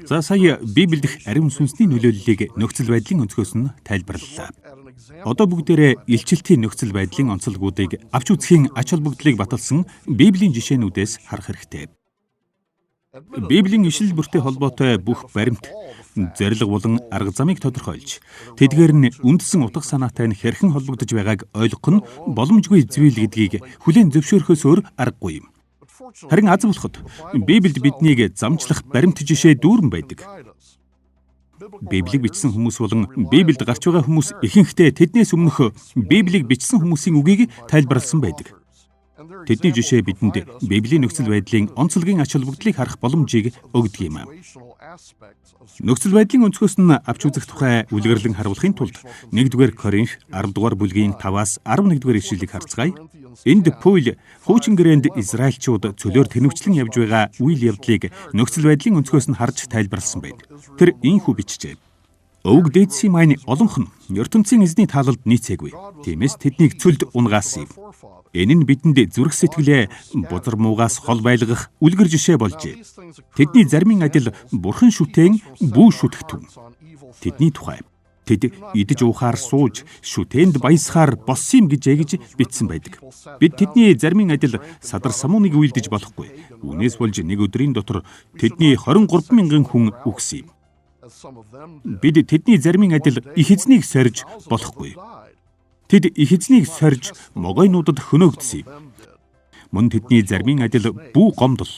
За сая Библиэдх ариун сүнсний нөлөөллийг нөхцөл байдлын өнцгөөс нь тайлбарлалаа. Одоо бүгдээрээ илчилтийн нөхцөл байдлын онцлогуудыг авч үзэхийн ач холбогдлыг баталсан Библийн жишээнүүдээс харах хэрэгтэй. Библийн ишил бүртэй холбоотой бүх баримт, зорилго болон арга замыг тодорхойлж, тэдгээр нь үндсэн утга санаатай нь хэрхэн холбогдож байгааг ойлгох нь боломжгүй зүйл гэдгийг хүлээн зөвшөөрөхөөс өөр аргагүй юм. Харин аз болоход Библиэд биднийг замчлах баримт жишээ дүүрэн байдаг. Библийг бичсэн хүмүүс болон Библиэд гарч байгаа хүмүүс ихэнхдээ тэднээс өмнөх Библийг бичсэн хүмүүсийн үгийг тайлбарласан байдаг. Тэдний жишээ бидэнд Библийн нөхцөл байдлын онцлогийн ач холбогдлыг харах боломжийг өгдөг юм. Нөхцөл байдлын өнцгөөс нь авч үзэх тухай үлгэрлэн харуулахын тулд 1-р Коринф 10-р бүлгийн 5-аас 11-р ишлэлийг харцгаая. Энд Паул хуучин гэрээнд Израильчууд цөлөөр тэнвчлэн явж байгаа үйл явдлыг нөхцөл байдлын өнцгөөс нь харж тайлбарласан байна. Тэр ийхүү бичжээ. Өвөг дээдсийн маань олонх нь ертөнцийн эзний таалалд нийцээгүй. Тиймээс тэднийг цөлд унгаасан юм. Энэ нь бидэнд зүрх сэтгэлээ бузар муугаас хол байлгах үлгэр жишээ болжээ. Тэдний зармын адил бурхан шүтээн бүү шүтгтэн. Тэдний тухай тэд идэж уухаар сууж шүтээнд баясахаар болсон юм гэж бичсэн байдаг. Бид тэдний зармын адил садар самууныг үйлдэж болохгүй. Үүнээс болж нэг өдрийн дотор тэдний 23,000 хүн үхсэн юм. Бид тэдний зармын адил их эзнийг сорж болохгүй. Тэд их эзнийг сорж могойнуудад хөнөөгдсөн юм. Мөн тэдний зармын адил бүү гомдол.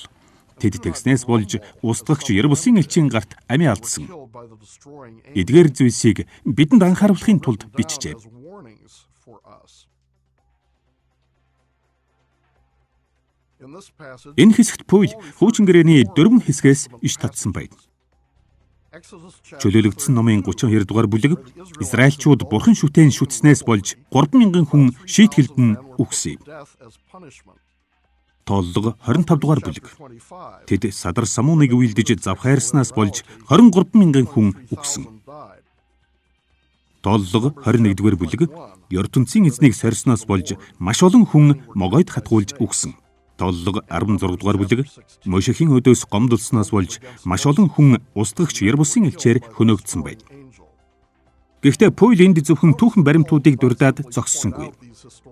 Тэд тэгснээс болж устгагч Ербусын элчийн гарт амиа алдсан. Эдгээр зүйлсийг бидэнд анхааруулахын тулд бичжээ. Энэ хэсэгт Паул хуучин гэрээний 4 хэсгээс иш татсан байна. Чөлөөлөгдсөн номын 32 дугаар бүлэг Израильчууд бурхан шүтээн шүтснээс болж 3,000 хүн шийтгэлд нь үхсэн. Тооллого 25 дугаар бүлэг. Тэд садар самууныг үйлдэж завхаарснаас болж 23,000 хүн үхсэн. Тооллого 21 дугаар бүлэг ертөнцийн эзнийг сорьсноос болж маш олон хүн могойд хатгуулж үхсэн. Тооллого 16 дугаар бүлэг Мошехийн өдөөс гомдолсноос болж маш олон хүн устгагч Ербусын элчээр хөнөөгдсөн байна. Гэхдээ Паул энд зөвхөн түүхэн баримтуудыг дурдаад зогссонгүй.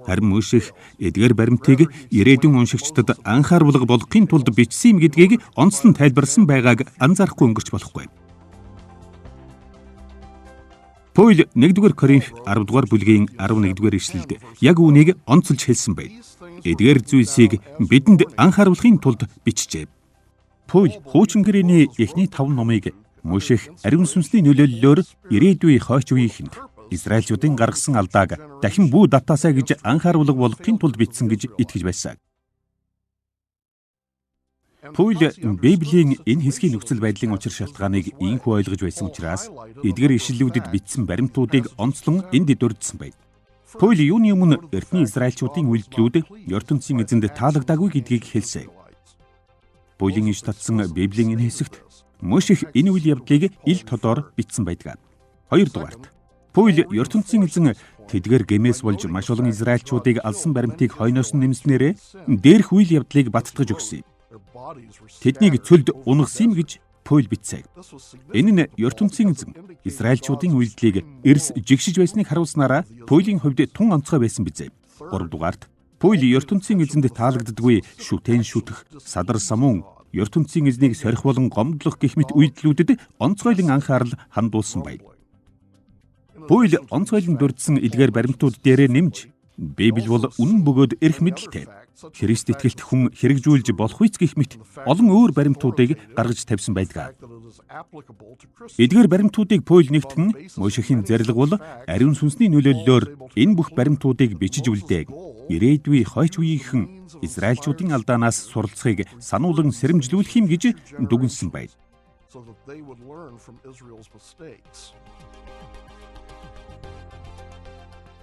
Харин Мошех эдгээр баримтыг ирээдүйн уншигчдад анхааруулга болгохын тулд бичсэн юм гэдгийг онцлон тайлбарсан байгааг анзаарахгүй өнгөрч болохгүй. Паул 1-р Коринф 10-р бүлгийн 11-р ишлэлд яг үүнийг онцолж хэлсэн байна. Эдгээр зүйлсийг бидэнд анхааруулахын тулд бичжээ. Паул хуучин гэрээний эхний 5 номыг Мошех ариун сүнсний нөлөөллөөр ирээдүйн хойч үеийнхэнд Израильчуудын гаргасан алдааг дахин бүү давтаасаа гэж анхааруулга болгохын тулд бичсэн гэж итгэж байсан. Паул Библийн энэ хэсгийн нөхцөл байдлын учир шалтгааныг ийхүү ойлгож байсан учраас эдгээр ишлэлүүдэд бичсэн баримтуудыг онцлон энд дурдсан байна. Паул юуны өмнө эртний Израильчуудын үйлдэлүүд ертөнцийн эзэнд таалагдаагүй гэдгийг хэлсэн. Паулийн иш татсан Библийн энэ хэсэгт Мошех энэ үйл явдлыг ил тодор бичсэн байдаг. 2 дугаарт Паул ертөнцийн эзэн тэдгээр гэмээс болж маш олон Израильчуудыг алсан баримтыг хойноос нь нэмснээрээ дээрх үйл явдлыг баттгаж өгсөн. Тэднийг цөлд унгасан юм гэж Паул бичсэн. Энэ нь ертөнцийн эзэн Израильчуудын үйлдлийг эрс жигшиж байсныг харуулснараа Паулийн хувьд тун онцгой байсан биз. 3 дугаарт Паул ертөнцийн эзэнд таалагддаггүй шүтээн шүтэх, садар самуун, ертөнцийн эзнийг сорих болон гомдлох гэх мэт үйлдэлүүдэд онцгойлон анхаарал хандуулсан байна. Паул онцгойлон дурдсан эдгээр баримтууд дээрээ нэмж Библи бол үнэн бөгөөд эрх мэдэлтэй. Христ итгэлт хүн хэрэгжүүлж болох үс гэх мэт олон өөр баримтуудыг гаргаж тавьсан байдаг. Эдгээр баримтуудыг Паул нэгтгэн Мошехийн зорилго бол ариун сүнсний нөлөөллөөр энэ бүх баримтуудыг бичиж үлдээг ирээдүйн хойч үеийнхэн Израильчуудын алдаанаас суралцахыг сануулan сэрэмжлүүлэх юм гэж дүгнсэн байна.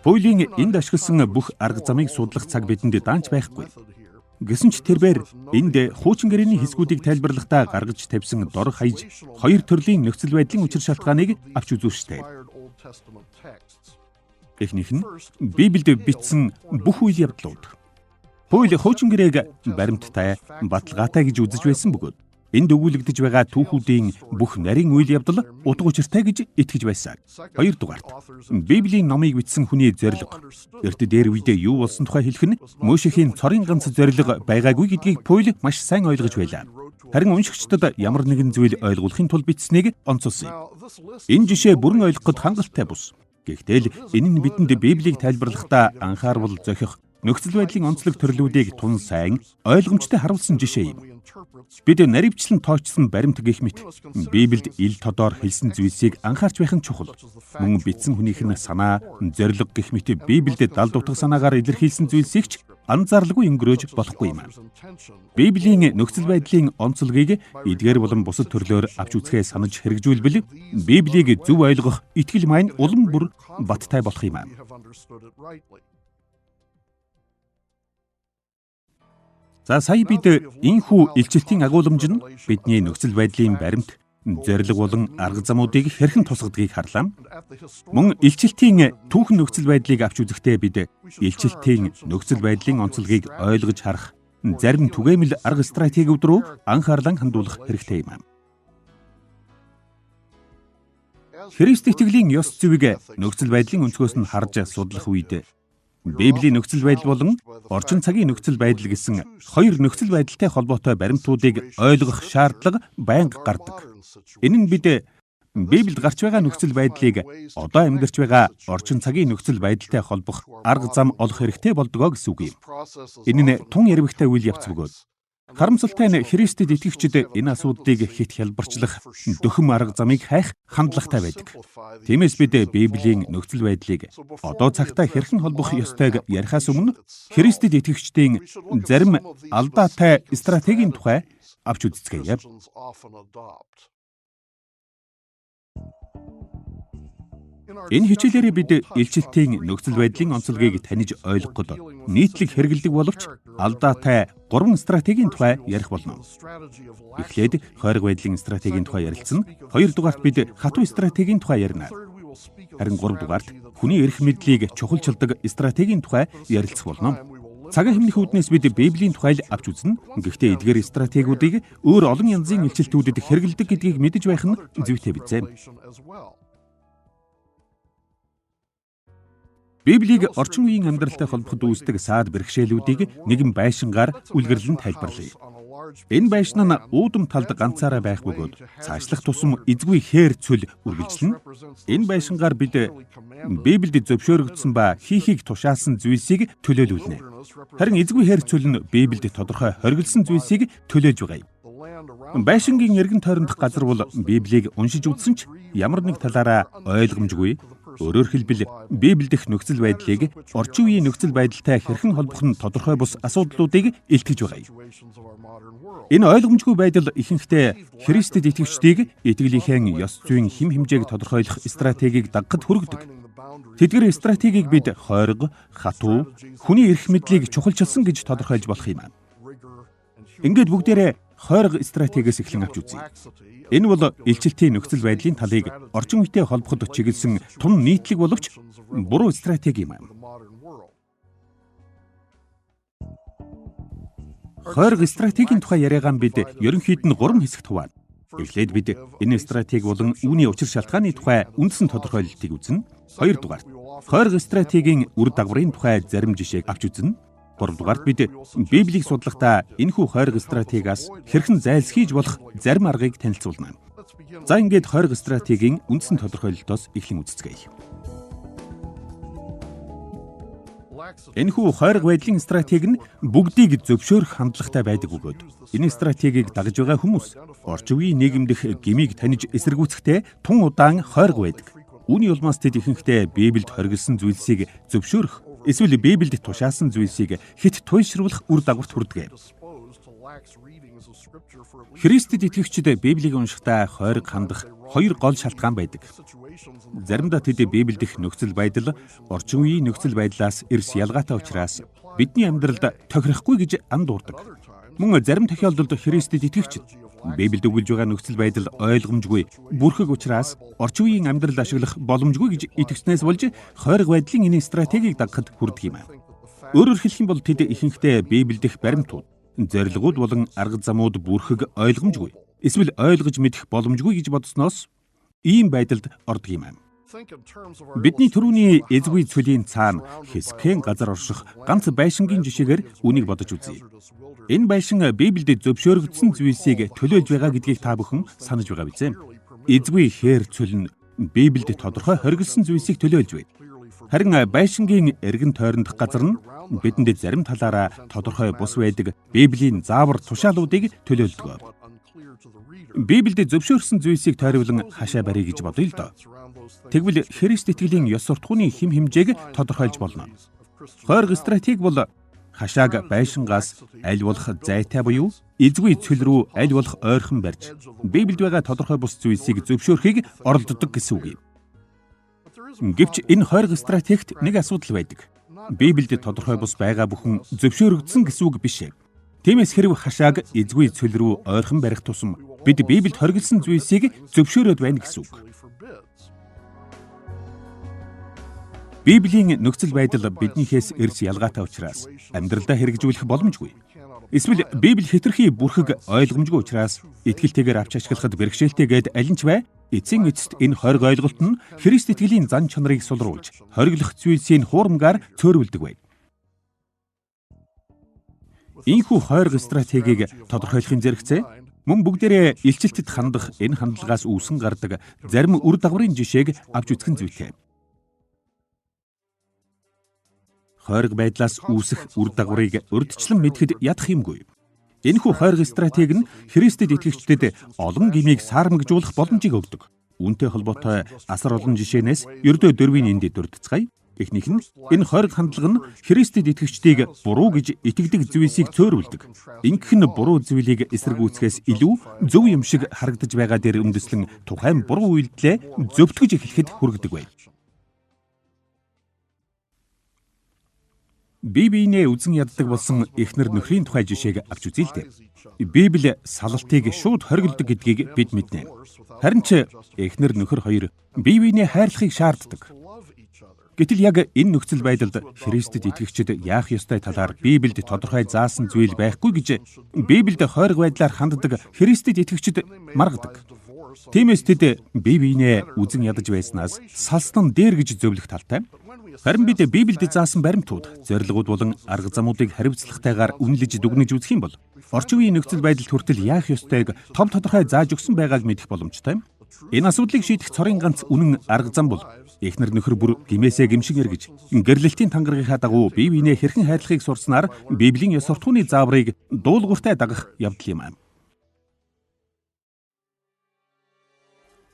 Паулийн энд ашигласан бүх арга замыг судлах цаг бидэнд даанч байхгүй. Гэсэн ч тэрээр энд хуучин гэрээний хэсгүүдийг тайлбарлахдаа гаргаж тавьсан дор хаяж 2 төрлийн нөхцөл байдлын учир шалтгааныг авч үзүүлжтэй. Эхнийх нь Библиэд бичсэн бүх үйл явдлууд. Паул хуучин гэрээг баримттай, баталгаатай гэж үзэж байсан бөгөөд Энд өгүүлэгдэж байгаа түүхүүдийн бүх нарийн үйл явдал утга учиртай гэж итгэж байсан. Хоёрдугаарт Библийн номыг бичсэн хүний зорилго. Эрт дээр үедээ юу болсон тухай хэлэх нь Мөшехийн цорын ганц зорилго байгаагүй гэдгийг Паул маш сайн ойлгож байлаа. Харин уншигчдад ямар нэгэн зүйл ойлгуулахын тулд бичсэнийг онцолсон юм. Энэ жишээ бүрэн ойлгоход хангалттай бус. Гэхдээ л энэ нь бидэнд Библийг тайлбарлахдаа анхаарал зохих, нөхцөл байдлын онцлог төрлүүдийг тун сайн ойлгомжтой харуулсан жишээ юм. Бид наривчлан тоочсон баримт гэх мэт Библиэд ил тодор хэлсэн зүйлсийг анхаарч байх нь чухал. Мөн бичсэн хүнийх нь санаа, зориг гэх мэт Библиэд далд утга санаагаар илэрхийлсэн зүйлсийг ч анзаарлгүй өнгөрөөж болохгүй юм. Библийн нөхцөл байдлын онцлогийг эдгээр болон бусад төрлөөр авч үзэхээ санаж хэрэгжүүлбэл Библийг зөв ойлгох итгэл маань улам бүр баттай болох юм. За сая бид энэхүү илчилтийн агуулмж нь бидний нөхцөл байдлын баримт, зориг болон арга замуудыг хэрхэн тусгадгийг харлаа. Мөн илчилтийн түүхэн нөхцөл байдлыг авч үзэхдээ бид илчилтийн нөхцөл байдлын онцлогийг ойлгож харах зарим түгээмэл арга стратегиуд руу анхаарлаа хандуулах хэрэгтэй юм. Христ итгэлийн ёс зүйг нөхцөл байдлын өнцгөөс нь харж судлах үед Библийн нөхцөл байдал болон орчин цагийн нөхцөл байдал гэсэн хоёр нөхцөл байдалтай холбоотой баримтуудыг ойлгох шаардлага байнга гардаг. Энэ нь бид Библиэд гарч байгаа нөхцөл байдлыг одоо амьдарч байгаа орчин цагийн нөхцөл байдалтай холбох арга зам олох хэрэгтэй болдгоо гэсэн үг юм. Энэ нь тун ярвигтай үйл явц бөгөөд харамсалтай нь Христэд итгэгчид энэ асуудлыг хит хялбарчлах дөхөм арга замыг хайх хандлагатай байдаг. Тиймээс бид Библийн нөхцөл байдлыг одоо цагтаа хэрхэн холбох ёстойг ярихаас өмнө Христэд итгэгчдийн зарим алдаатай стратегийн тухай авч үзцгээе. Энэ хичээлээр бид илчилтийн нөхцөл байдлын онцлогийг таньж ойлгоход нийтлэг хэрэгэлдэг боловч алдаатай 3 стратегийн тухай ярих болно. Эхлээд хойрог байдлын стратегийн тухай ярилцсан. Хоёрдугаарт бид хатуу стратегийн тухай ярина. Харин гуравдугаарт хүний эрх мэдлийг чухалчилдаг стратегийн тухай ярилцах болно. Цагаан хэмнэх үүднээс бид Библийн тухай л авч үзнэ. Гэхдээ эдгээр стратегиудыг өөр олон янзын илчилтүүдэд хэрэгэлдэг гэдгийг мэдэж байх нь зүйтэй биз. Библийг орчин үеийн амьдралтай холбоход үүсдэг саад бэрхшээлүүдийг нэгэн байшингаар үлгэрлэн тайлбарлая. Энэ байшин нь үүдэм талд ганцаараа байх бөгөөд цаашлах тусам эзгүй хээр цөл үргэлжлэнэ. Энэ байшингаар бид Библиэд зөвшөөрөгдсөн ба хийхийг тушаасан зүйлсийг төлөөлүүлнэ. Харин эзгүй хээр цөл нь Библиэд тодорхой хоригдсан зүйлсийг төлөөлж байгаа юм. Байшингийн эргэн тойрондох газар бол Библийг уншиж үзсэн ч ямар нэг талаараа ойлгомжгүй. Өөрөөр хэлбэл Библиэдх нөхцөл байдлыг орчин үеийн нөхцөл байдалтай хэрхэн холбох нь тодорхой бус асуудлуудыг илтгэж байгаа юм. Энэ ойлгомжгүй байдал ихэнхдээ Христэд итгэгчдийг итгэлийнхэн ёс зүйн хэм хэмжээг тодорхойлох стратегийг дагахад хүргэдэг. Тэдгээр стратегийг бид хойрог, хатуу, хүний эрх мэдлийг чухалчилсан гэж тодорхойлж болох юм. Ингээд бүгдээрээ хойрог стратегиэс эхлэн авч үзье. Энэ бол илчилтийн нөхцөл байдлын талыг орчин үетэй холбоход чиглэсэн тун нийтлэг боловч буруу стратеги юм. Хойрог стратегийн тухай яриагаан бид ерөнхийд нь 3 хэсэгт хуваана. Эхлээд бид энэ стратеги болон үүний учир шалтгааны тухай үндсэн тодорхойлолтыг үзнэ. Хоёрдугаарт хойрог стратегийн үр дагаврын тухай зарим жишээг авч үзнэ. Гуравдугаарт бид Библийг судлахдаа энэхүү хойрог стратегиас хэрхэн зайлсхийж болох зарим аргыг танилцуулна. За ингээд хойрог стратегийн үндсэн тодорхойлолтоос эхлэн үзцгээе. Энэхүү хойрог байдлын стратеги нь бүгдийг зөвшөөрөх хандлагатай байдаг бөгөөд энэ стратегийг дагаж байгаа хүмүүс орчин үеийн нийгэмдэх гмийг таньж эсэргүүцэхдээ тун удаан хойрог байдаг. Үүний улмаас тэд ихэнхдээ Библиэд хоригдсан зүйлсийг зөвшөөрөх эсвэл Библиэд тушаасан зүйлсийг хит туйшруулах үр дагаварт хүрдэг. Христэд итгэгчид Библийг уншихдаа хойрог хандах 2 гол шалтгаан байдаг. Заримдаа тэд Библиэдх нөхцөл байдал орчин үеийн нөхцөл байдлаас эрс ялгаатай учраас бидний амьдралд тохирохгүй гэж андуурдаг. Мөн зарим тохиолдолд Христэд итгэгчид Библиэд өгүүлж байгаа нөхцөл байдал ойлгомжгүй, бүрхэг учраас орчин үеийн амьдрал ашиглах боломжгүй гэж итгэснээс болж хойрог байдлын энэ стратегийг дагахад хүрдэг юм. Өөрөөр хэлэх юм бол тэд ихэнхдээ Библиэдх баримтууд, зорилгууд болон арга замууд бүрхэг ойлгомжгүй, эсвэл ойлгож мэдэх боломжгүй гэж бодсноос ийм байдалд ордог юм аа. Бидний түрүүний эзгүй цөлийн цаана Хизкийн газар орших ганц байшингийн жишээгээр үнийг бодож үзье. Энэ байшин Библиэд зөвшөөрөгдсөн зүйлсийг төлөөлж байгаа гэдгийг та бүхэн санаж байгаа биз ээ? Эзгүй хээр цөл нь Библиэд тодорхой хориглосон зүйлсийг төлөөлж байна. Харин байшингийн эргэн тойрондох газар нь бидэнд зарим талаараа тодорхой бус байдаг Библийн заавар тушаалуудыг төлөөлдөг. Библиэд зөвшөөрсөн зүйлсийг тойруулан хашаа барья гэж бодъё л доо. Тэгвэл Христ итгэлийн ёс суртахууны хэм хэмжээг тодорхойлж болно. Хойрог стратеги бол хашааг байшингаас аль болох зайтай буюу эзгүй цөл рүү аль болох ойрхон барьж, Библиэд байгаа тодорхой бус зүйлсийг зөвшөөрөхийг оролддог гэсэн үг юм. Гэвч энэ хойрог стратегт нэг асуудал байдаг. Библиэд тодорхой бус байгаа бүхэн зөвшөөрөгдсөн гэсэн үг биш. Тиймээс хэрв хашааг эзгүй цөл рүү ойрхон барих тусам бид Библиэд хориглосон зүйлсийг зөвшөөрөөд байна гэсэн үг. Библийн нөхцөл байдал биднийхээс эрс ялгаатай учраас амьдралдаа хэрэгжүүлэх боломжгүй. Эсвэл Библи хэтэрхий бүрхэг ойлгомжгүй учраас итгэлтэйгээр авч ашиглахад бэрхшээлтэй гээд аль нь ч бай, эцсийн эцэст энэ хориг ойлголт нь Христ итгэлийн зан чанарыг сулруулж, хориглох зүйлсийн хуурамгаар цөөрүүлдэг байна. Ийхүү хойрог стратегийг тодорхойлохын зэрэгцээ мөн бүгдээрээ илчилтэд хандах энэ хандлагаас үүсэн гардаг зарим үр дагаврын жишээг авч үзэх нь зүйтэй. Хойрог байдлаас үүсэх үр дагаврыг урьдчилан мэдхэд ядах юмгүй. Энэхүү хойрог стратеги нь Христэд итгэгчдэд олон гмийг саармагжуулах боломжийг өгдөг. Үүнтэй холбоотой асар олон жишээнээс ердөө дөрвийн энд дурдцгаая. Эхнийх нь энэ хойрог хандлага нь Христэд итгэгчдийг буруу гэж итгэдэг зүйлсийг цөөрүүлдэг. Ингэх нь буруу зүйлийг эсэргүүцэхээс илүү зөв юм шиг харагдаж байгаа дээр үндэслэн тухайн буруу үйлдэлээ зөвтгөж эхлэхэд хүргэдэг байна. Библийн үзэн яддаг болсон эхнэр нөхрийн тухай жишээг авч үзье л дээ. Библи салалтыг шууд хориглодог гэдгийг бид мэднэ. Харин ч эхнэр нөхөр хоёр Библийн хайрлахыг шаарддаг. Гэтэл яг энэ нөхцөл байдалд Христэд итгэгчид яах ёстой талаар Библиэд тодорхой заасан зүйл байхгүй гэж Библиэд хойрог байдлаар ханддаг Христэд итгэгчид маргадаг. Тиймээс тэд Библийн үзэн ядаж байснаас салстан дээр гэж зөвлөх талтай. Харин бид Библиэд заасан баримтууд, зорилгууд болон арга замуудыг хариуцлагатайгаар үнэлж дүгнэж үзэх юм бол орчин үеийн нөхцөл байдалд хүртэл яах ёстойг том тодорхой зааж өгсөн байгааг мэдэх боломжтой. Энэ асуудлыг шийдэх цорын ганц үнэн арга зам бол эхнэр нөхөр бүр гимээсээ гимшиг эргэж, гэрлэлтийн тангарагийнхаа дагуу бие биенээ хэрхэн хайрлахыг сурснаар Библийн ёс суртахууны зааврыг дуулууртай дагах явдал юм аа.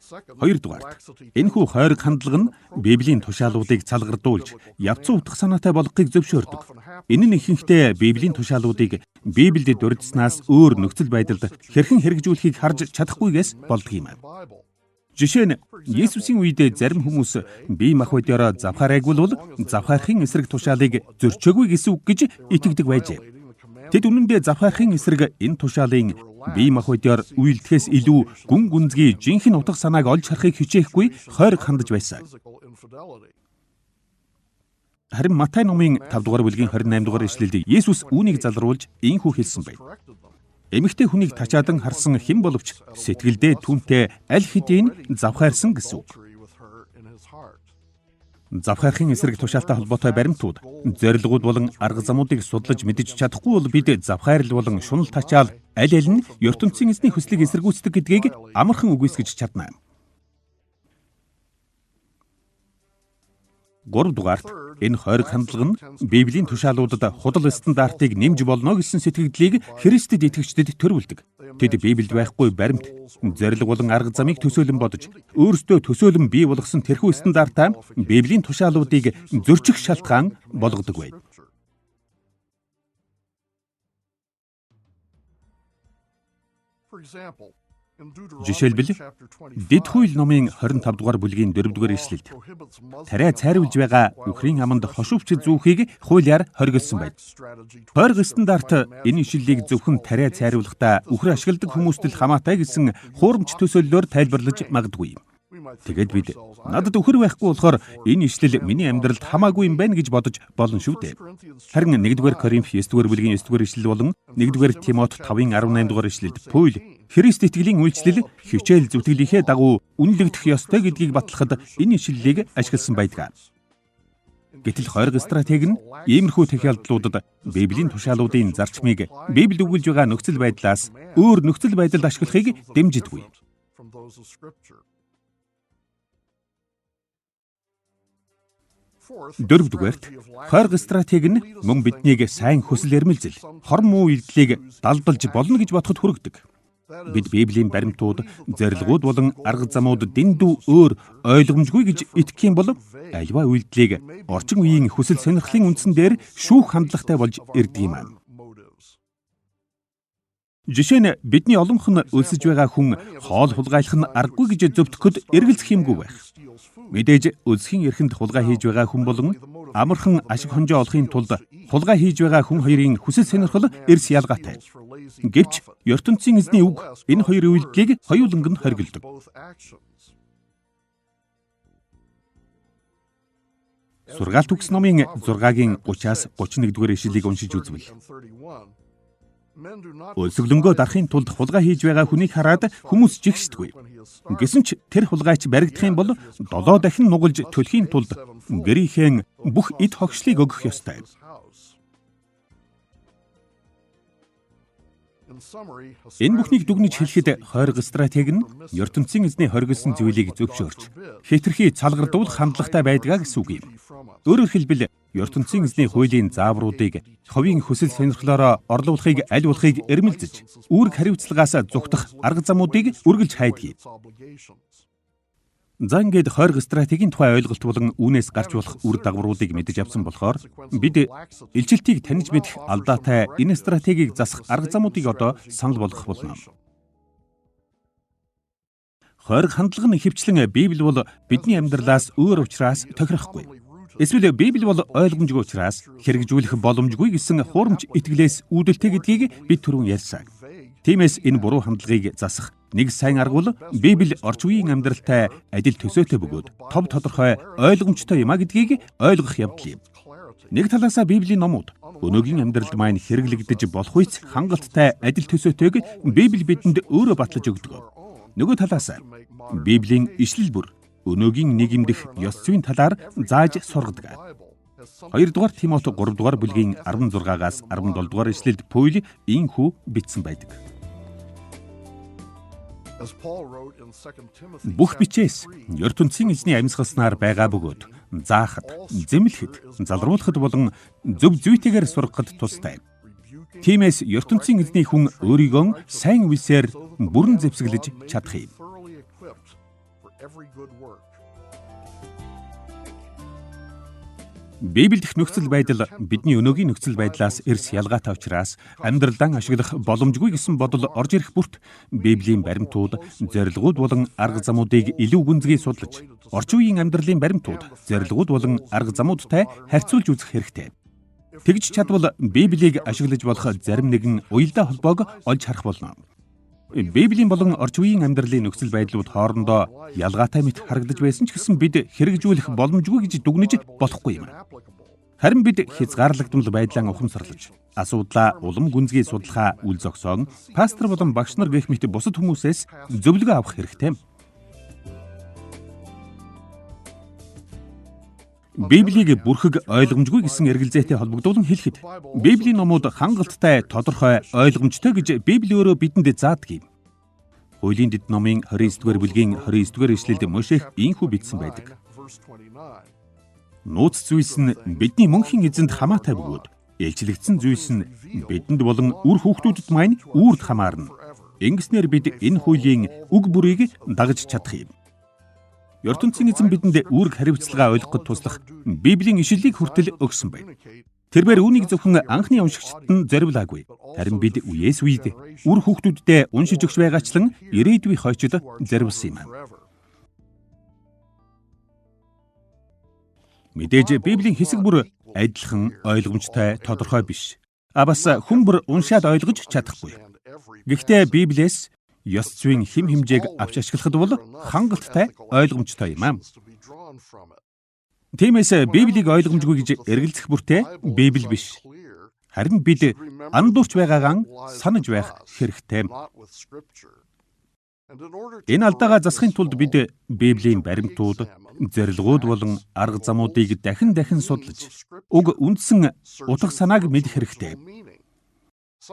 Хоёрдугаарт энэхүү хойрог хандлага нь Библийн тушаалуудыг цалгардуулж, явцсан утга санаатай болгохыг зөвшөөрдөг. Энэ нь ихэнхдээ Библийн тушаалуудыг Библиэд дурдсанаас өөр нөхцөл байдалд хэрхэн хэрэгжүүлэхийг харж чадахгүйгээс болдог юм аа. Жишээ нь Есүсийн үед зарим хүмүүс бие махбодороо завхаарайгүй бол завхаархын эсрэг тушаалыг зөрчөөгүй гэсэн үг гэж итгэдэг байжээ. Тэд үнэндээ завхаархын эсрэг энэ тушаалын бие махбодоор үйлдэхээс илүү гүн гүнзгий жинхэнэ утга санааг олж харахыг хичээхгүй хойрог хандаж байсан. Харин Матай номын 5 дугаар бүлгийн 28 дугаар ишлэлд Есүс үүнийг залруулж ийхүү хэлсэн байна. Эмэгтэй хүнийг тачаадан харсан хэн боловч сэтгэлдээ түүнтэй аль хэдийн завхаарсан гэсэн үг. Завхаархын эсрэг тушаалтай холбоотой баримтууд, зорилгууд болон арга замуудыг судлаж мэдэж чадахгүй бол бид завхаарл болон шунал тачаал аль нь ертөнцийн эзний хүслийг эсэргүүцдэг гэдгийг амархан үгүйсгэж чадна. 3 дугаарт энэ хойрог хандлага нь Библийн тушаалуудад худал стандартыг нэмж болно гэсэн сэтгэгдлийг Христэд итгэгчдэд төрүүлдэг. Тэд Библиэд байхгүй баримт, зорилго болон арга замыг төсөөлөн бодож, өөрсдөө төсөөлөн бий болгосон тэрхүү стандартаа Библийн тушаалуудыг зөрчих шалтгаан болгодог байна. Жишээлбэл Дэд хууль номын 25 дугаар бүлгийн 4 дугаар ишлэлд тариа цайруулж байгаа үхрийн аманд хошуувч зүүхийг хуулиар хориглосон байна. Хойрог стандарт энэ ишлэлийг зөвхөн тариа цайруулахдаа үхэр ашигладаг хүмүүст л хамаатай гэсэн хуурамч төсөөллөөр тайлбарлаж магадгүй. Тэгээд бид надад өхөр байхгүй болохоор энэ ишлэл миний амьдралд хамаагүй юм байна гэж бодож болно шүү дээ. Харин 1-р Коринф 9-р бүлгийн 9-р ишлэл болон 1-р Тимот 5:18 дугаар ишлэлд Паул Христ итгэлийн үйлчлэл хичээл зүтгэлийнхээ дагуу үнэлэгдэх ёстой гэдгийг батлахад энэ ишлэлийг ашигласан байдаг. Гэтэл хойрог стратеги нь иймэрхүү тохиолдлуудад Библийн тушаалуудын зарчмыг Библиэд өгүүлж байгаа нөхцөл байдлаас өөр нөхцөл байдалд ашиглахыг дэмжидэггүй. Дөрөвдүгээрт хойрог стратеги нь мөн биднийг сайн хүсэл эрмэлзэл, хор муу үйлдэлийг далдалж болно гэж бодоход хүргэдэг. Бид Библийн баримтууд, зорилгууд болон арга замууд дэндүү өөр ойлгомжгүй гэж итгэх юм бол альва үйлдэлийг орчин үеийн хүсэл сонирхлын үндсэн дээр шүүх хандлагатай болж ирдэг юм аа. Жишээ нь бидний олонх нь өлсөж байгаа хүн хоол хулгайлах нь аргагүй гэж зөвтгөхөд эргэлзэх юмгүй байх. Мэдээж өлсхийн эрхэнд хулгай хийж байгаа хүн болон амархан ашиг хонжоо олохын тулд хулгай хийж байгаа хүн хоёрын хүсэл сонирхол эрс ялгаатай. Гэвч ертөнцийн эзний үг энэ хоёр үйлдэлийг хоёуланг нь хоригддог. Сургаалт үгс номын 6-гийн 30-аас 31-р ишлэлийг уншиж үзвэл өлсгөлөнгөө дарахын тулд хулгай хийж байгаа хүнийг хараад хүмүүс жигшдэггүй. Гэсэн ч тэр хулгайч баригдах юм бол 7 дахин нугалж төлөхийн тулд гэрийнхээ бүх эд хогшлыг өгөх ёстой. Энэ бүхнийг дүгнэж хэлэхэд хойрог стратеги нь ертөнцийн эзний хоригдсон зүйлийг зөвшөөрч хэтэрхий цалгардуулах хандлагатай байдгаа гэсэн үг юм. Өөрөөр хэлбэл ертөнцийн эзний хуулийн заавруудыг ховийн хүсэл сонирхлоороо орлуулахыг аль болохыг эрмэлзэж, үүрэг хариуцлагаас зүгтах арга замуудыг үргэлж хайдгийг. За ингээд хойрог стратегийн тухай ойлголт болон үүнээс гарч болох үр дагавруудыг мэдэж авсан болохоор бид илчилтийг таньж мэдэх алдаатай энэ стратегийг засах арга замуудыг одоо санал болгох болно. Хойрог хандлага нь хөвчлэн Библи бол бидний амьдралаас өөр учраас тохирохгүй. Эсвэл Библи бол ойлгомжгүй учраас хэрэгжүүлэх боломжгүй гэсэн хуурамч итгэлээс үүдэлтэй гэдгийг бид түрүүн ярьсан. Тиймээс энэ буруу хандлагыг засах нэг сайн арга бол Библи орчин үеийн амьдралтай адил төсөөтэй бөгөөд тов тодорхой ойлгомжтой юм а гэдгийг ойлгох явдал юм. Нэг талаасаа Библийн номууд өнөөгийн амьдралд маань хэрэглэгдэж болох үеч хангалттай адил төсөөтэйг Библи бидэнд өөрөө батлаж өгдөг. Нөгөө талаасаа Библийн ишлэл бүр өнөөгийн нийгэмдэх ёс зүйн талаар зааж сургадаг. 2-р Тимот 3-р бүлгийн 16-аас 17-р ишлэлд Паул ийхүү бичсэн байдаг. Бүх бичээс ертөнцийн эзний амьсгалснаар байгаа бөгөөд заахад, зэмлэхэд, залруулахад болон зөв зүйтэйгээр сургахад тустай. Тиймээс ертөнцийн эзний хүн өөрийгөө сайн үйлсээр бүрэн зэвсэглэж чадах юм. Библи дэх нөхцөл байдал бидний өнөөгийн нөхцөл байдлаас эрс ялгаатай учраас амьдралдаа ашиглах боломжгүй гэсэн бодол орж ирэх бүрт Библийн баримтууд, зорилгууд болон арга замуудыг илүү гүнзгий судлаж, орчин үеийн амьдралын баримтууд, зорилгууд болон арга замуудтай харьцуулж үзэх хэрэгтэй. Тэгж чадвал Библийг ашиглаж болох зарим нэгэн уялдаа холбоог олж харах болно. Библийн болон орчин үеийн амьдралын нөхцөл байдлууд хоорондоо ялгаатай мэт харагдаж байсан ч гэсэн бид хэрэгжүүлэх боломжгүй гэж дүгнэж болохгүй юм. Харин бид хязгаарлагдмал байдлаа ухамсарлаж, асуудлаа улам гүнзгий судлахаа үл зогсоон, пастор болон багш нар гэх мэт бусад хүмүүсээс зөвлөгөө авах хэрэгтэй. Библийг бүрхэг ойлгомжгүй гэсэн эргэлзээтэй холбогдуулан хэлэхэд Библийн номууд хангалттай, тодорхой, ойлгомжтой гэж Библи өөрөө бидэнд заадаг юм. Хуулийн дэд номын 29-р бүлгийн 29-р ишлэлд Мошех ийхүү бичсэн байдаг. Нууц зүйлс нь бидний мөнхийн эзэнд хамаатай бөгөөд ээлжлэгдсэн зүйлс нь бидэнд болон үр хүүхдүүдэд маань үүрд хамаарна. Ингэснээр бид энэ хуулийн үг бүрийг дагаж чадах юм. ертөнцийн эзэн бидэнд үүрэг хариуцлага ойлгоход туслах Библийн ишлэлийг хүртэл өгсөн байна. Тэрээр үүнийг зөвхөн анхны уншигчдад нь зориулаагүй. Харин бид үеэс үед үр хүүхдүүддээ уншиж өгч байгаачлан ирээдүйн хойчид зориулсан юм. Мэдээж Библийн хэсэг бүр адилхан ойлгомжтой, тодорхой биш. Бас хүн бүр уншаад ойлгож чадахгүй. Гэхдээ Библиэс ёс зүйн хим хэмжээг авч ашиглахад бол хангалттай ойлгомжтой юм аа. Тиймээс Библийг ойлгомжгүй гэж эргэлзэх бүртээ Библи биш. Харин бид андуурч байгаагаан санаж байх хэрэгтэй. Энэ алдаагаа засахын тулд бид Библийн баримтууд, зорилгууд болон арга замуудыг дахин судлаж, уг үндсэн утга санааг мэдэх хэрэгтэй.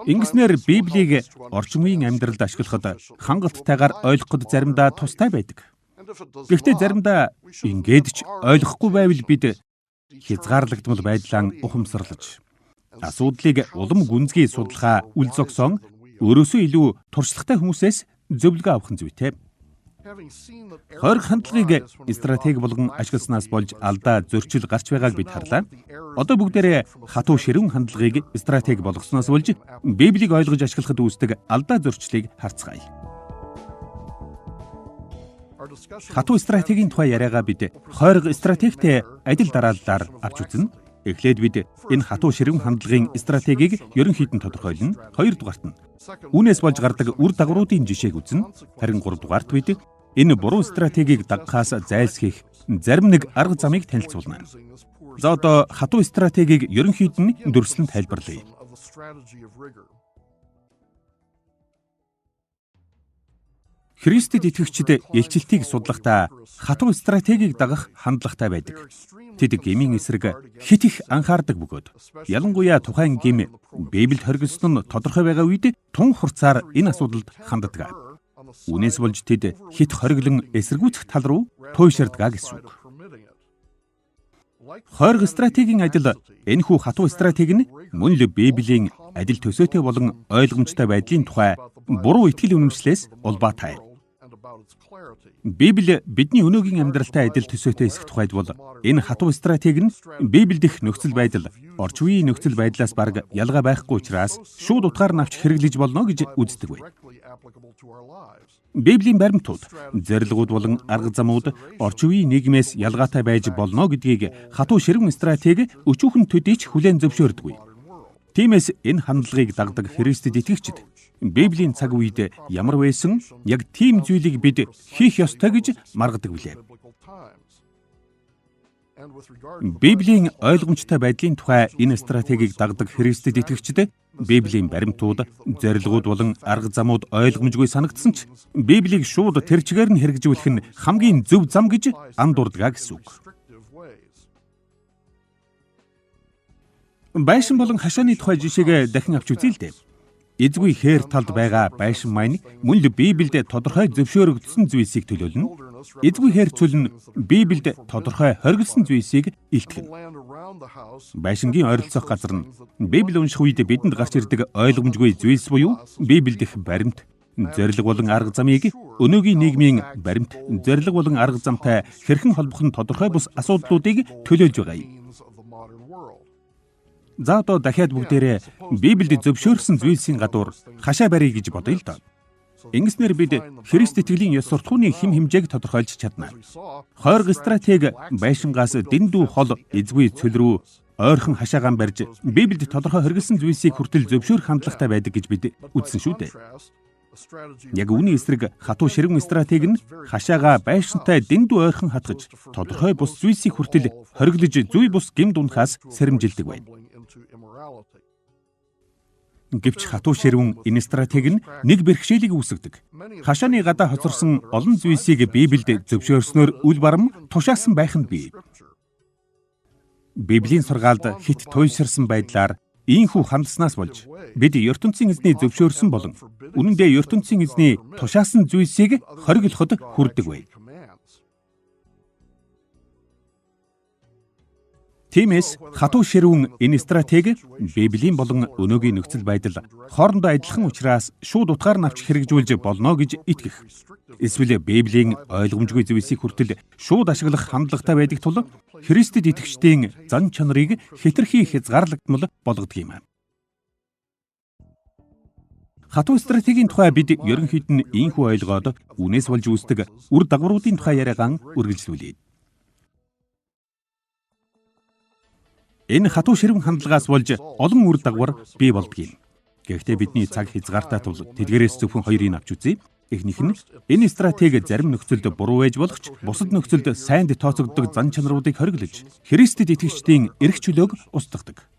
Ингэснээр Библийг орчин үеийн амьдралд ашиглахад хангалттайгаар ойлгоход заримдаа тустай байдаг. Гэхдээ заримдаа ингээд ч ойлгохгүй байвал бид хязгаарлагдмал байдлаа ухамсарлаж, асуудлыг улам гүнзгий судлахаа үл зогсоон өөрөөсөө илүү туршлагатай хүмүүсээс зөвлөгөө авах нь зүйтэй. Хориг хандлагыг стратеги болгон ашигласнаас болж алдаа зөрчил гарч байгааг бид харлаа. Одоо бүгдээрээ хатуу ширүүн хандлагыг стратеги болгосноос болж Библийг ойлгож ашиглахад үүсдэг алдаа зөрчлийг харцгаая. Хатуу стратегийн тухай яриагаа бид хориг стратегтэй адил дарааллаар авч үзнэ. Эхлээд бид энэ хатуу ширүүн хандлагын стратегийг ерөнхийдөө тодорхойлно. Хоёрдугаарт нь үүнээс болж гардаг үр дагавруудын жишээг үзнэ. Харин гуравдугаарт бид энэ буруу стратегийг дагахаас зайлсхийх зарим нэг арга замыг танилцуулна. За одоо хатуу стратегийг ерөнхийдөө дөрвөлн тайлбарлая. Христэд итгэгчид илчилтийг судлахдаа хатуу стратегийг дагах хандлагатай байдаг. Тэд гмийн эсрэг хит их анхаардаг бөгөөд ялангуяа тухайн гм Библиэд хоригдсон нь тодорхой байгаа үед тун хурцаар энэ асуудалд ханддаг. Үүнээс болж тэд хит хориглон эсэргүүцэх тал руу туйширдаг гэсэн үг. Хориг стратегийн адил энэхүү хатуу стратеги нь мөн л Библийн адил төсөөтэй болон ойлгомжтой байдлын тухай буруу итгэл үнэмшлээс улбаатай. Библи бидний өнөөгийн амьдралтай адил төсөөтэй эсэх тухайд бол энэ хатуу стратеги нь Библиэд их нөхцөл байдал, орчин үеийн нөхцөл байдлаас бараг ялгаа байхгүй учраас шууд утгаар нь авч хэрэглэж болно гэж үздэг бай. Библийн баримтууд, зорилгууд болон арга замууд орчин үеийн нийгмээс ялгаатай байж болно гэдгийг хатуу ширүүн стратеги өчүүхэн төдий ч хүлээн зөвшөөрдөг. Тиймээс энэ хандлагыг дагдаг Христэд итгэгчид Библийн цаг үед ямар байсан яг тийм зүйлийг бид хийх ёстой гэж маргадаг билээ. Библийн ойлгомжтой байдлын тухай энэ стратегийг дагдаг Христэд итгэгчид Библийн баримтууд, зорилгууд болон арга замууд ойлгомжгүй санагдсан ч Библийг шууд тэр чигээр нь хэрэгжүүлэх нь хамгийн зөв зам гэж андуурдаг гэсэн үг. Байшин болон хашааны тухай жишээг дахин авч үзье л дээ. Эзгүй хээр талд байгаа байшин маань мөн л Библиэд тодорхой зөвшөөрөгдсөн зүйлсийг төлөөлнө. Эзгүй хээр цөл нь Библиэд тодорхой хоригдсон зүйлсийг илтгэнэ. Байшингийн ойролцоох газар нь Библи унших үед бидэнд гарч ирдэг ойлгомжгүй зүйлс буюу Библиэд их баримт, зорилго болон арга замыг өнөөгийн нийгмийн баримт, зорилго болон арга замтай хэрхэн холбох нь тодорхой бус асуудлуудыг төлөөлж байгаа юм. За одоо дахиад бүгдээрээ Библиэд зөвшөөрсөн зүйлсийн гадуур хашаа барья гэж бодъё л доо. Ингэснээр бид Христ итгэлийн ёс суртахууны хим хэмжээг тодорхойлж чадна. Хориг стратеги байшингаас дэндүү хол эзгүй цөл рүү ойрхон хашаагаан барьж Библиэд тодорхой хоригдсон зүйлсийг хүртэл зөвшөөрөх хандлагатай байдаг гэж бид үзсэн шүү дээ. Яг үүний эсрэг хатуу ширүүн стратеги нь хашаагаа байшинтай дэндүү ойрхон хатгаж тодорхой бус зүйлсийг хүртэл хориглож зүй бус гэмд унахаас сэрэмжилдэг байна. Гэвч хатуу ширүүн энэ стратеги нь нэг бэрхшээлийг үүсгэдэг. Хашааны гадаа хоцорсон олон зүйлсийг Библиэд зөвшөөрснөөр үл барам тушаасан байх нь бий. Библийн сургаалд хит туйширсан байдлаар ийхүү хандснаас болж бид ертөнцийн эзний зөвшөөрсөн болон үнэн дээр ертөнцийн эзний тушаасан зүйлсийг хориглоход хүрдэг бай. Тиймээс хатуу ширүүн энэ стратеги Библийн болон өнөөгийн нөхцөл байдал хоорондоо адилхан учраас шууд утгаар нь авч хэрэгжүүлж болно гэж итгэх. Эсвэл Библийн ойлгомжгүй зүйлсийг хүртэл шууд ашиглах хандлагатай байдаг тул Христэд итгэгчдийн зан чанарыг хэтэрхий хязгаарлагдмал болгодог юм. Хатуу стратегийн тухай бид ерөнхийдөө ийхүү ойлгоод үнээс болж үүсдэг үр дагавруудын тухай яриагаан үргэлжлүүлье. Энэ хатуу ширүүн хандлагаас болж олон үр дагавар бий болдгийг. Гэхдээ бидний цаг хязгаартай тул тэдгээрээс зөвхөн хоёрыг авч үзье. Эхнийх нь энэ стратеги зарим нөхцөлд буруу байж болох ч бусад нөхцөлд сайнд тооцогддог зан чанаруудыг хориглож Христэд итгэгчдийн эрх чөлөөг устгадаг.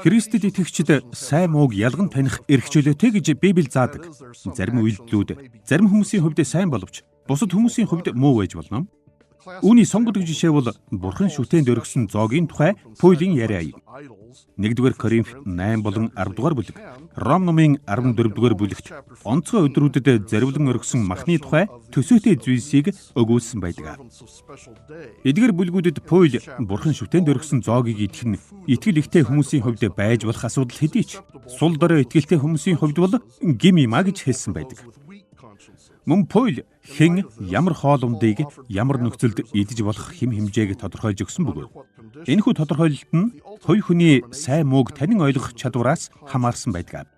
Христэд итгэгчид сайн мууг ялган таних эрх чөлөөтэй гэж Библи заадаг. Зарим үйлдэлүүд зарим хүмүүсийн хувьд сайн боловч бусад хүмүүсийн хувьд муу байж болно. Үүний сонгодог жишээ бол Бурхан шүтээнд өргөсөн зоогийн тухай Паулийн яриа юм. 1-р Коринф 8 болон 10-р бүлэг, Ром номын 14-р бүлэгт онцгой өдрүүдэд зориулан өргөсөн махны тухай төсөөтэй зүйлсийг өгүүлсэн байдаг. Эдгээр бүлгүүдэд Паул Бурхан шүтээнд өргөсөн зоогийг идэх нь итгэл ихтэй хүмүүсийн хувьд байж болох асуудал хэдий ч сул дорой итгэлтэй хүмүүсийн хувьд бол гим юмаа гэж хэлсэн байдаг. Мөн Паул хэн ямар хоол ундыг ямар нөхцөлд идэж болох хэм хэмжээг тодорхойлж өгсөн бөгөөд энэхүү тодорхойлолт нь хувь хүний сайн мууг танин ойлгох чадвараас хамаарсан байдаг.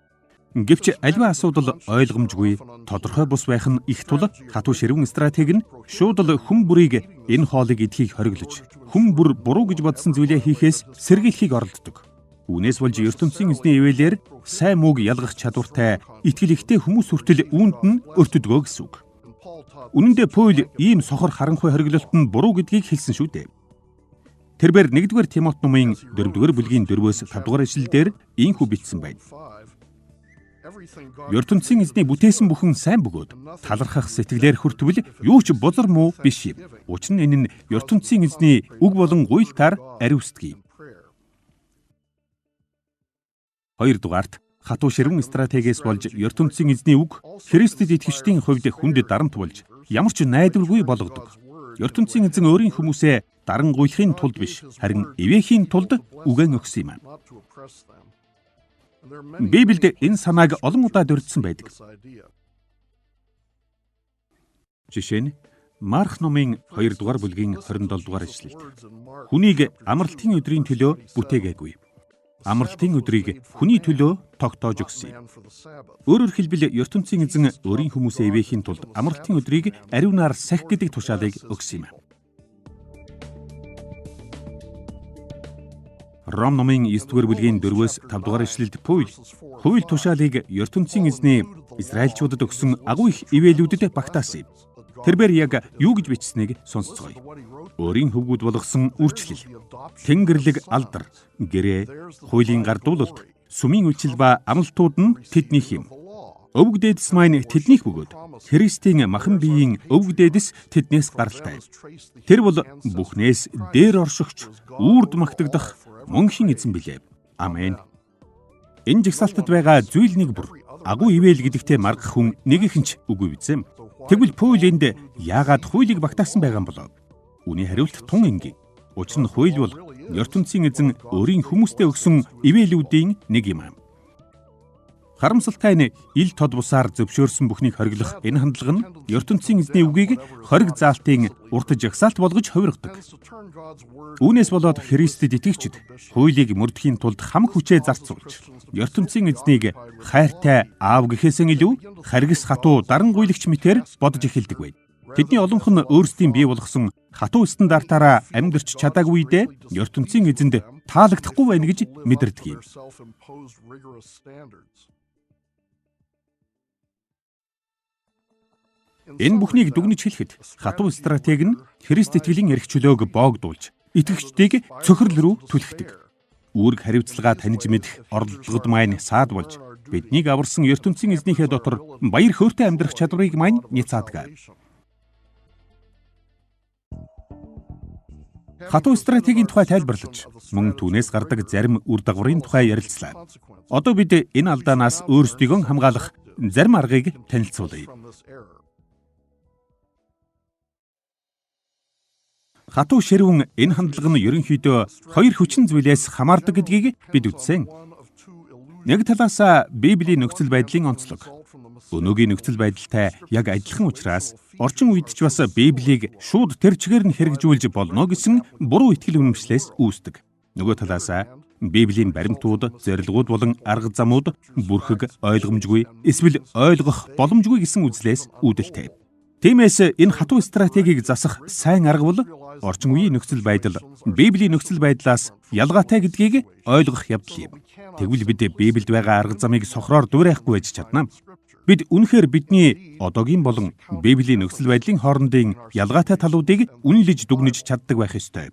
Гэвч аливаа асуудал ойлгомжгүй тодорхой бус байх нь их тул хатуу ширүүн стратеги нь шууд л хүн бүрийг энэ хоолыг идэхийг хориглож хүн бүр буруу гэж бодсон зүйлээ хийхээс сэргийлэхийг оролддог. Үүнээс болж ертөнцийн эзний ивэлээр сайн мууг ялгах чадвартай итгэл ихтэй хүмүүс хүртэл үүнд нь өртөдгөө гэсэн үг. Үнэн дээр Паул ийм сохор харанхуй хориглолт нь буруу гэдгийг хэлсэн шүү дээ. Тэрээр 1-р Тимот номын 4-р бүлгийн 4-өөс 5-р ишлэлдэр ийхүү бичсэн байна. ертөнцийн эзний бүтээсэн бүхэн сайн бөгөөд талархах сэтгэлээр хүртвэл юу ч бузар муу биш юм. Учир нь энэ нь ертөнцийн эзний үг болон гуйлтаар ариусдаг юм. 2-дугаарт хатуу ширүүн стратегиэс болж ертөнцийн эзний үг Христэд итгэгчдийн хувьд хүнд дарамт болж ямар ч найдваргүй болгодог. ертөнцийн эзэн өөрийн хүмүүсээ дарангуйлахын тулд биш, харин ивэхийн тулд үгэн өгсөн юм. Библиэд энэ санааг олон удаа дурдсан байдаг. Жишээ нь Марк номын 2-р бүлгийн 27-р ишлэлд хүнийг амралтын өдрийн төлөө бүтээгээгүй. Амралтын өдрийг хүний төлөө тогтоож өгсөн юм. Өөрөөр хэлбэл ертөнцийн эзэн өөрийн хүмүүсээ ивэхийн тулд амралтын өдрийг ариунаар сахих гэдэг тушаалыг өгсөн юм. Ром номын 9-р бүлгийн 4-өөс 5-р ишлэлд Паул хууль тушаалыг ертөнцийн эзний Израильчуудад өгсөн агуу их ивэлүүдэд багтаасан юм. Тэрээр яг юу гэж бичсэнийг сонсцгоё. Өөрийн хөвгүүд болгосон үрчлэл, тэнгэрлэг алдар, гэрээ, хуулийн гардуулалт, сүмийн үйлчил ба амлалтууд нь тэднийх юм. Өвөг дээдэс маань тэднийх бөгөөд Христийн махан биеийн өвөг дээдэс тэднээс гаралтай. Тэр бол бүхнээс дээр оршигч, үрд магтагдах мөнхийн эзэн билээ. Амен. Энэ жагсаалтад байгаа зүйл нэг бүр агуу ивэл гэдэгтээ маргах хүн нэгийнхэн ч үгүй биз. Тэгвэл Паул энд яагаад хуулийг багтаасан байгаа юм болов? Үүний хариулт тун энгийн. Учир нь хууль бол ертөнцийн эзэн өөрийн хүмүүстэй өгсөн ивэлүүдийн нэг юм. Харамсалтай нь ил тод бусаар зөвшөөрсөн бүхнийг хориглох энэ хандлага нь ертөнцийн эзний үгийг хориг заалтын урт жагсаалт болгож хувиргадаг. Үүнээс болоод Христэд итгэгчид хуулийг мөрдөхийн тулд хам хүчээ зарцуулж ертөнцийн эзнийг хайртай аав гэхээсээ илүү харгас хатуу дарангуйлагч мэтээр бодож эхэлдэг байна. Тэдний олонх нь өөрсдийн бий болгосон хатуу стандартаараа амьдарч чадаагүй үедээ ертөнцийн эзэнд таалагдахгүй байна гэж мэдэрдэг юм. Энэ бүхнийг дүгнэж хэлэхэд хатуу стратеги нь Христ итгэлийн эрх чөлөөг боогдуулж итгэгчдийг цөхрөл рүү түлхдэг. Үүрэг хариуцлага таньж мэдэх орлогод маань саад болж биднийг аварсан ертөнцийн эзнийхээ дотор баяр хөөртэй амьдрах чадварыг маань няцаадаг. Хатуу стратегийн тухай тайлбарлаж, мөн түүнээс гардаг зарим үр дагаврын тухай ярилцлаа. Одоо бид энэ алдаанаас өөрсдийгөө хамгаалах зарим аргыг танилцуулъя. Хатуу ширүүн энэ хандлага нь ерөнхийдөө хоёр хүчин зүйлээс хамаардаг гэдгийг бид үзсэн. Нэг талаас Библийн нөхцөл байдлын онцлог. Өнөөгийн нөхцөл байдалтай яг адилхан учраас орчин үед ч бас Библийг шууд тэр чигээр нь хэрэгжүүлж болно гэсэн буруу итгэл үнэмшлээс үүсдэг. Нөгөө талаас Библийн баримтууд, зорилгууд болон арга замууд бүрхэг, ойлгомжгүй, эсвэл ойлгох боломжгүй гэсэн үзлээс үүдэлтэй. Тиймээс энэ хатуу стратегийг засах сайн арга бол орчин үеийн нөхцөл байдал Библийн нөхцөл байдлаас ялгаатай гэдгийг ойлгох явдал юм. Тэгвэл бид Библиэд байгаа арга замыг сохроор дуурайхгүй байж чадна. Бид үнэхээр бидний одоогийн болон Библийн нөхцөл байдлын хоорондын ялгаатай талуудыг үнэлж дүгнэж чаддаг байх ёстой.